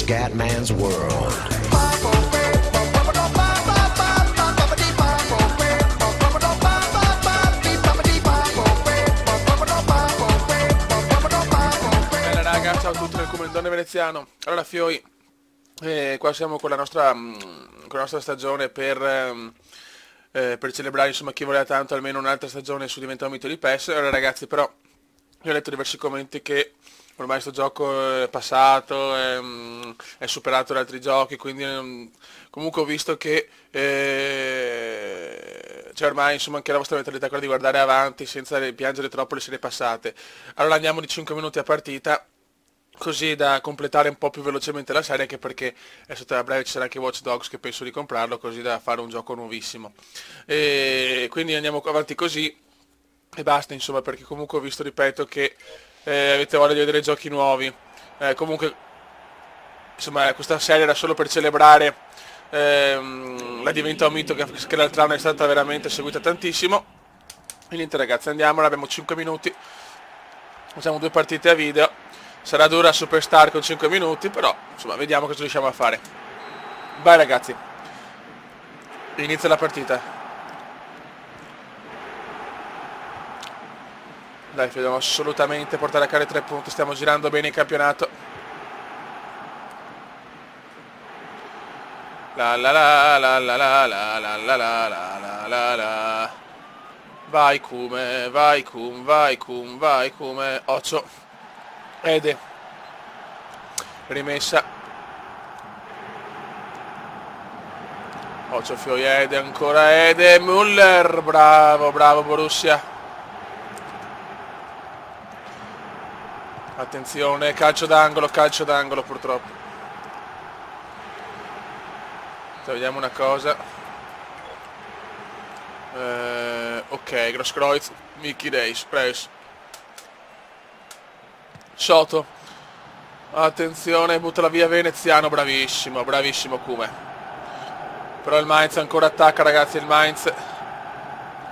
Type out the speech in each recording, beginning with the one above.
Scatman's World. Bella raga, ciao a tutti nel Commendone veneziano. Allora Fioi, qua siamo con la nostra stagione per celebrare, insomma, chi voleva tanto almeno un'altra stagione su Diventa un mito di PES. Allora ragazzi, però io ho letto diversi commenti che ormai sto gioco è passato, è superato da altri giochi, quindi comunque ho visto che cioè ormai, insomma, anche la vostra mentalità è quella di guardare avanti senza piangere troppo le serie passate. Allora andiamo di 5 minuti a partita, così da completare un po' più velocemente la serie, anche perché adesso a breve ci sarà anche Watch Dogs, che penso di comprarlo, così da fare un gioco nuovissimo. E quindi andiamo avanti così e basta, insomma, perché comunque ho visto, ripeto, che avete voglia di vedere giochi nuovi. Comunque, insomma, questa serie era solo per celebrare la Diventa un mito, che l'altro anno è stata veramente seguita tantissimo. E niente ragazzi, andiamo, abbiamo 5 minuti, facciamo 2 partite a video. Sarà dura Superstar con 5 minuti, però insomma vediamo cosa riusciamo a fare. Vai ragazzi, inizia la partita. Dai, dobbiamo assolutamente portare a casa 3 punti, stiamo girando bene il campionato. La la la la la la la la la la la la la. Vai Kume, vai Kum, vai Kum, vai Kume. Occhio. Ede. Rimessa. Occhio Fioi, Ede, ancora Ede. Müller, bravo, bravo Borussia. Attenzione, calcio d'angolo purtroppo. Vediamo una cosa. Ok, Grosskreutz, Mickey Reis. Soto. Attenzione, buttala via Veneziano, bravissimo, bravissimo Kume. Però il Mainz ancora attacca ragazzi, il Mainz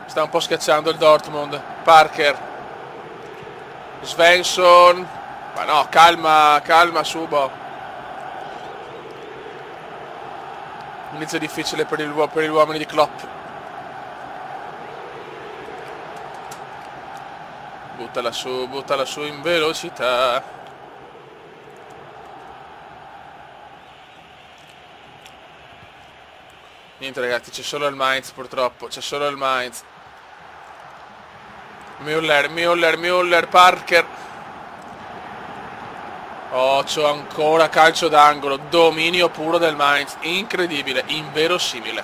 sta un po' schiacciando il Dortmund. Parker. Svensson. Ma no, calma Subo. Inizio difficile per gli uomini di Klopp. Buttala su in velocità. Niente ragazzi, c'è solo il Mainz purtroppo, c'è solo il Mainz. Müller, Parker. Occhio, ancora calcio d'angolo, dominio puro del Mainz, incredibile, inverosimile.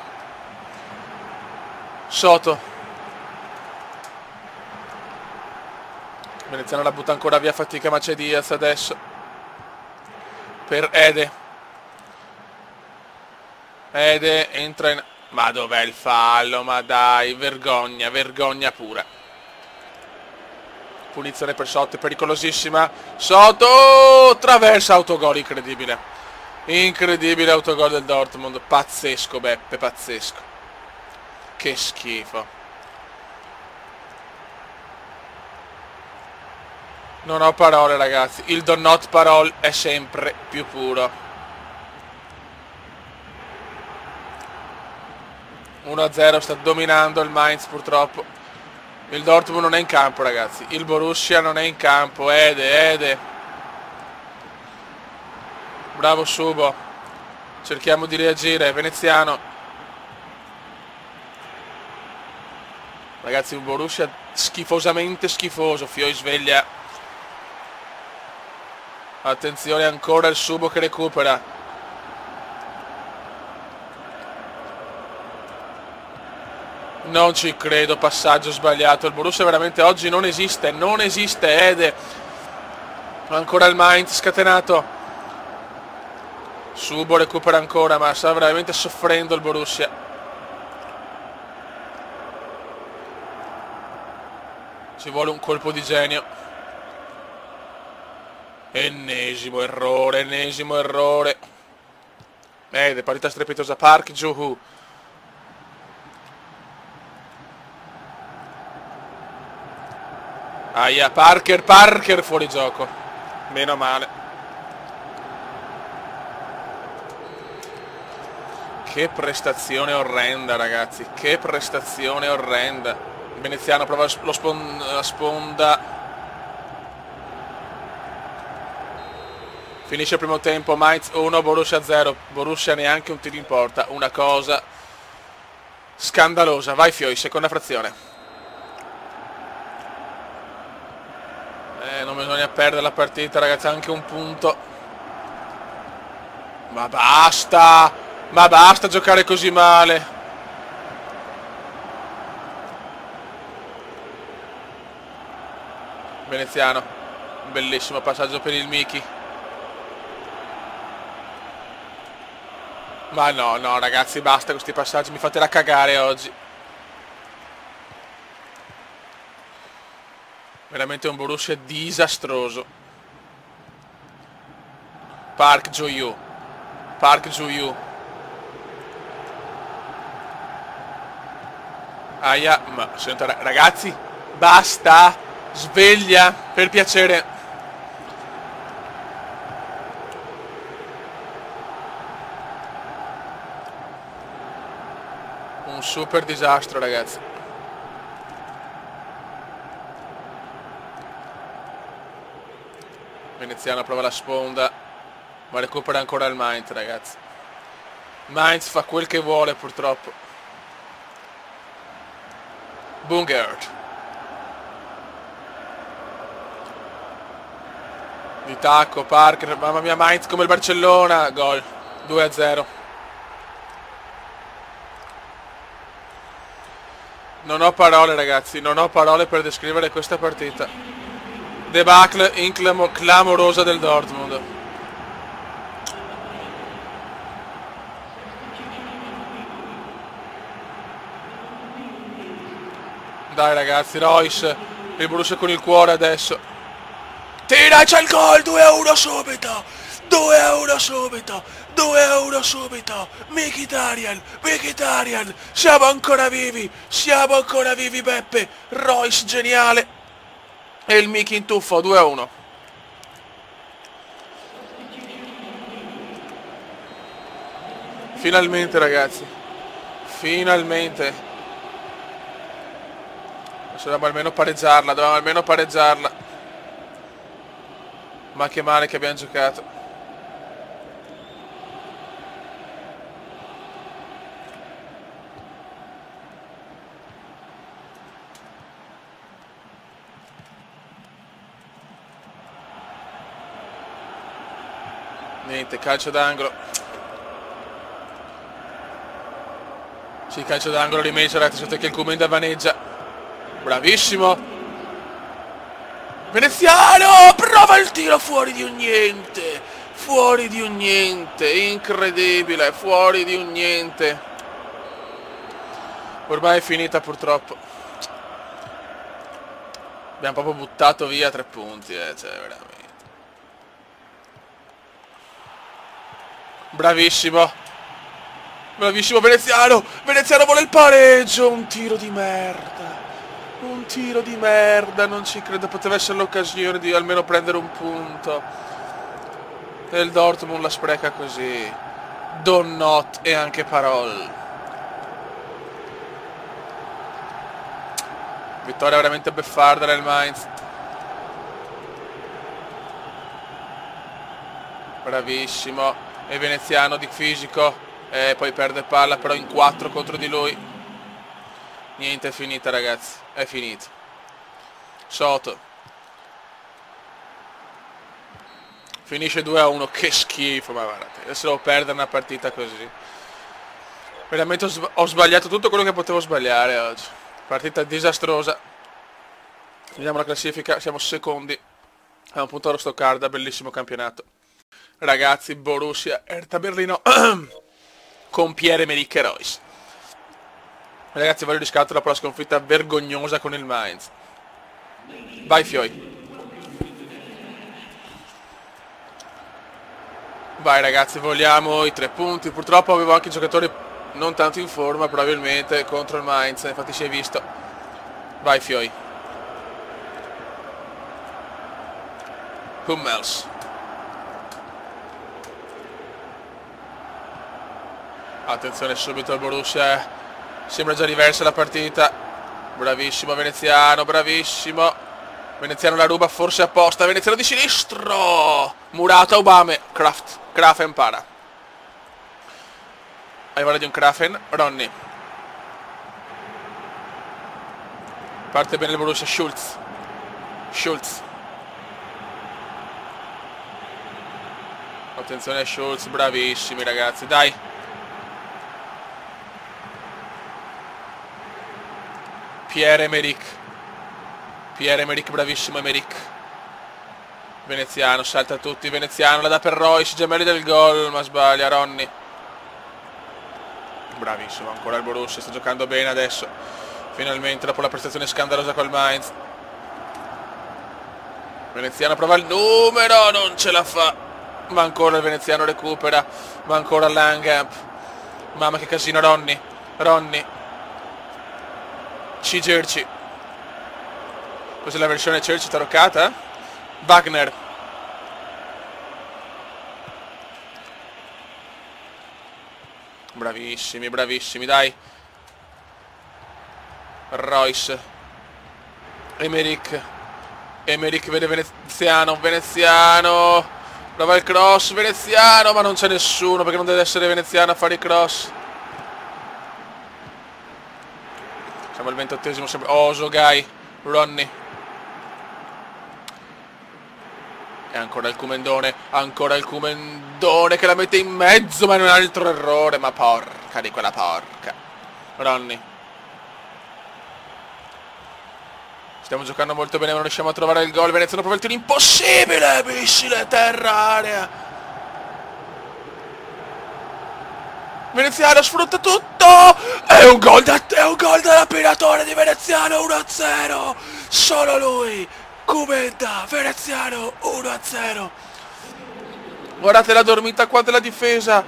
Soto. Veneziano la butta ancora via, fatica, ma c'è Diaz adesso. Per Ede. Ede entra in... Ma dov'è il fallo? Ma dai, vergogna pura. Punizione per Soto, pericolosissima. Soto traversa, autogol, incredibile autogol del Dortmund, pazzesco Beppe, pazzesco, che schifo. Non ho parole ragazzi, il do not parole è sempre più puro. 1-0, sta dominando il Mainz purtroppo. Il Dortmund non è in campo ragazzi, il Borussia non è in campo. Ede. Bravo Subo. Cerchiamo di reagire, Veneziano. Ragazzi, un Borussia schifosamente schifoso. Fioi sveglia. Attenzione, ancora il Subo che recupera. Non ci credo, passaggio sbagliato. Il Borussia veramente oggi non esiste, Ede. Ancora il Mainz scatenato. Subo recupera ancora, ma sta veramente soffrendo il Borussia. Ci vuole un colpo di genio. Ennesimo errore. Ede, partita strepitosa. Park Juhu. Aia, Parker fuori gioco. Meno male. Che prestazione orrenda, ragazzi, che prestazione orrenda. Il veneziano prova la sponda. Finisce il primo tempo, Mainz 1, Borussia 0. Borussia neanche un tiro in porta, una cosa scandalosa. Vai Fioi, seconda frazione. Non bisogna perdere la partita, ragazzi, anche un punto. Ma basta! Ma basta giocare così male. Veneziano. Bellissimo passaggio per il Miki. Ma no, ragazzi, basta questi passaggi. Mi fate la cagare oggi. Veramente un Borussia disastroso. Park Ji-woo. Park Ji-woo. Aia, ma ragazzi, basta, sveglia, per piacere. Un super disastro, ragazzi. Veneziano prova la sponda, ma recupera ancora il Mainz, ragazzi. Mainz fa quel che vuole, purtroppo. Bungert. Di tacco, Parker, mamma mia, Mainz come il Barcellona, gol, 2-0. Non ho parole, ragazzi, non ho parole per descrivere questa partita. Debacle clamorosa del Dortmund. Dai ragazzi, Reus, il Borussia con il cuore adesso. Tira, c'è il gol, 2-1 subito, 2-1 subito, 2-1 subito. Mkhitaryan, siamo ancora vivi Beppe. Reus geniale. E il Miki in tuffo, 2-1. Finalmente, ragazzi, finalmente. Dovevamo almeno pareggiarla, Ma che male che abbiamo giocato. Niente, calcio d'angolo. Sì, calcio d'angolo rimesso, ragazzi, sotto che il Kumenda vaneggia. Bravissimo. Veneziano, prova il tiro fuori di un niente. Fuori di un niente, incredibile, fuori di un niente. Ormai è finita purtroppo. Abbiamo proprio buttato via 3 punti, cioè veramente. Bravissimo. Bravissimo Veneziano. Veneziano vuole il pareggio. Un tiro di merda. Un tiro di merda. Non ci credo. Poteva essere l'occasione di almeno prendere un punto. E il Dortmund la spreca così. Donnot e anche Parol. Vittoria veramente beffarda nel Mainz. Bravissimo. E Veneziano di fisico. E poi perde palla, però in 4 contro di lui. Niente, è finita, ragazzi. È finito. Soto. Finisce 2-1. Che schifo, ma guardate. Adesso devo perdere una partita così. Veramente ho sbagliato tutto quello che potevo sbagliare oggi. Partita disastrosa. Vediamo la classifica. Siamo secondi. A un punto allo Stoccarda. Bellissimo campionato. Ragazzi, Borussia Hertha Berlino con Pierre-Emerick Reus. Ragazzi, voglio riscatto dopo la sconfitta vergognosa con il Mainz. Vai Fioi. Vai ragazzi, vogliamo i 3 punti. Purtroppo avevo anche giocatori non tanto in forma probabilmente contro il Mainz, infatti si è visto. Vai Fioi. Hummels. Attenzione subito al Borussia, sembra già diversa la partita. Bravissimo Veneziano, bravissimo. Veneziano la ruba forse apposta, Veneziano di sinistro. Murata, Aubame, Krafen para. Hai voglia di un Krafen? Ronny. Parte bene il Borussia, Schulz. Attenzione a Schulz, bravissimi ragazzi, dai. Pierre-Emerick, bravissimo Emerick. Veneziano, salta tutti, Veneziano, la dà per Royce, gemelli del gol, ma sbaglia Ronny. Bravissimo, ancora il Borussia, sta giocando bene adesso. Finalmente, dopo la prestazione scandalosa col Mainz. Veneziano prova il numero, non ce la fa. Ma ancora il Veneziano recupera, ma ancora Langamp. Mamma che casino, Ronny. Cerci. Questa è la versione Cerci taroccata? Wagner. Bravissimi, dai. Royce. Emerick vede Veneziano. Prova il cross, Veneziano, ma non c'è nessuno perché non deve essere Veneziano a fare i cross. Siamo al 28esimo, sempre Osogai, Ronny. E ancora il Cumendone che la mette in mezzo, ma è un altro errore, ma porca di quella porca. Ronny. Stiamo giocando molto bene, ma non riusciamo a trovare il gol. Veneziano prova il tiro impossibile, missile terra area. Veneziano sfrutta tutto. È un gol dell'appiratore di Veneziano, 1-0. Solo lui. Cumenta, Veneziano 1-0. Guardate la dormita qua della difesa.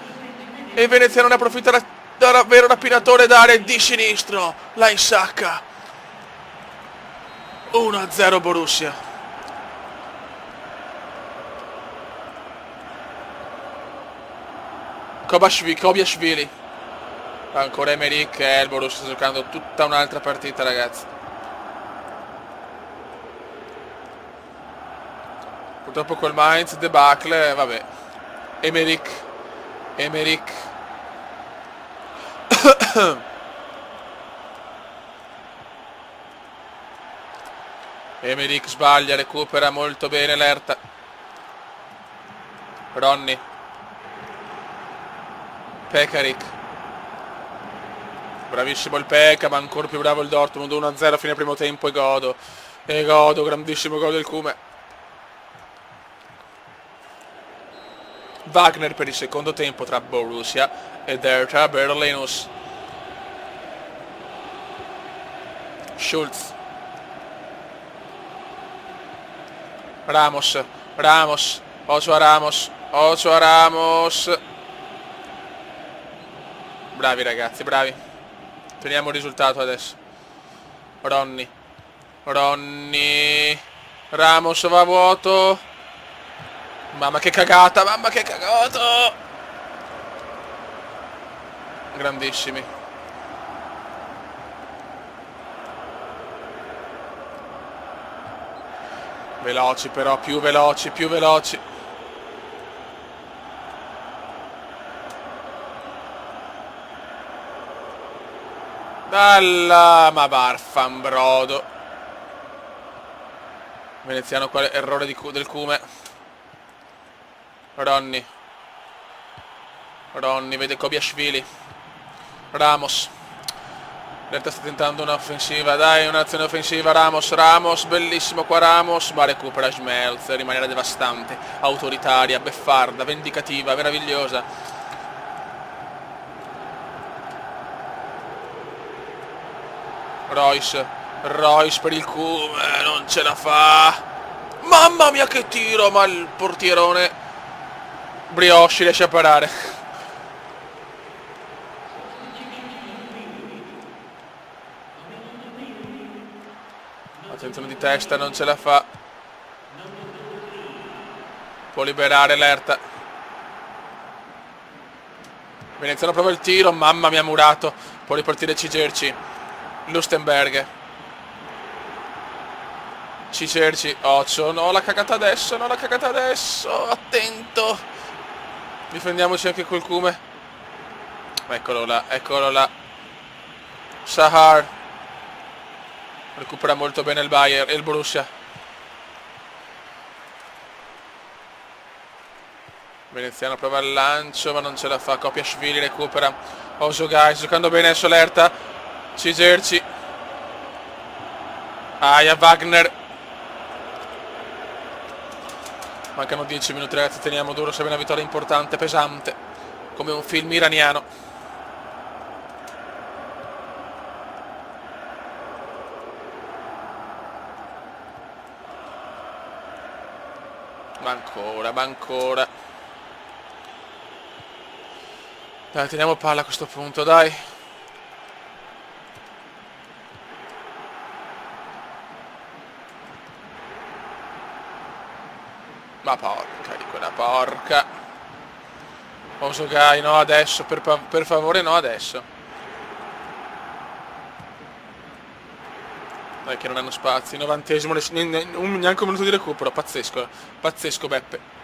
E Veneziano ne approfitta da avere un rapinatore d'area di sinistro. La insacca. 1-0 Borussia. Kobiashvili. Ancora Emerick e il Borussia sta giocando tutta un'altra partita, ragazzi. Purtroppo col Mainz debacle, vabbè. Emerick. Emerick sbaglia, recupera molto bene l'Hertha. Ronny. Pekarik. Bravissimo il Pekka, ma ancora più bravo il Dortmund. 1-0 a fine primo tempo e godo, grandissimo gol del Cume. Wagner per il secondo tempo tra Borussia ed Hertha Berlinus. Schulz. Ramos. Ocho a Ramos. Bravi ragazzi, bravi. Teniamo il risultato adesso. Ronny. Ramos va a vuoto. Mamma che cagata. Grandissimi. Veloci però, più veloci. Dalla, ma Barfambrodo. Veneziano, quale errore del Cume. Ronny vede Kobiashvili. Ramos. L'Hertha sta tentando un'offensiva, dai, un'azione offensiva. Ramos, bellissimo qua Ramos, ma recupera Schmelzer in maniera devastante, autoritaria, beffarda, vendicativa, meravigliosa. Royce per il Cume, non ce la fa. Mamma mia che tiro, ma il portierone Brioche riesce a parare. Attenzione di testa, non ce la fa. Può liberare l'Hertha. Veneziano prova il tiro, mamma mia, murato. Può ripartire Cigerci. Lustenberg. Cigerci. Occhio, no, l'ha cagata adesso, no, l'ha cagata adesso. Attento. Difendiamoci anche col cume. Eccolo là, eccolo là. Sahar. Recupera molto bene il Bayern e il Borussia. Veneziano prova il lancio ma non ce la fa. Kopiashvili recupera. Osogai giocando bene adesso Lerta. Cigerci. Aia Wagner. Mancano 10 minuti ragazzi, teniamo duro, serve una vittoria importante, pesante, come un film iraniano. Ma ancora. Dai, teniamo palla a questo punto, dai. Ma porca di quella porca. Osogai, no adesso, per favore no adesso. Dai che non hanno spazi, 90esimo, neanche un minuto di recupero, pazzesco, pazzesco Beppe.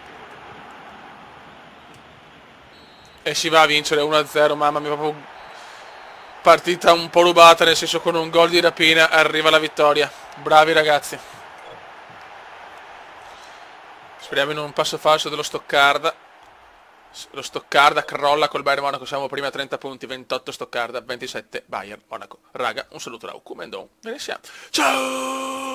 E si va a vincere 1-0, mamma mia, proprio partita un po' rubata, nel senso con un gol di rapina arriva la vittoria. Bravi ragazzi. Speriamo in un passo falso dello Stoccarda. Lo Stoccarda crolla col Bayern Monaco. Siamo prima a 30 punti, 28 Stoccarda, 27 Bayern Monaco. Raga, un saluto da Ucumendon. Bene siamo. Ciao!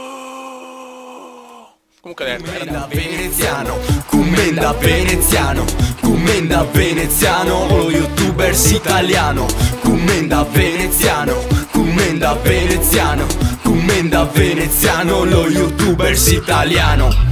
Comunque Commenda veneziano, commenda veneziano, commenda veneziano, lo youtubers italiano. Commenda veneziano, commenda veneziano, commenda veneziano, lo youtubers italiano.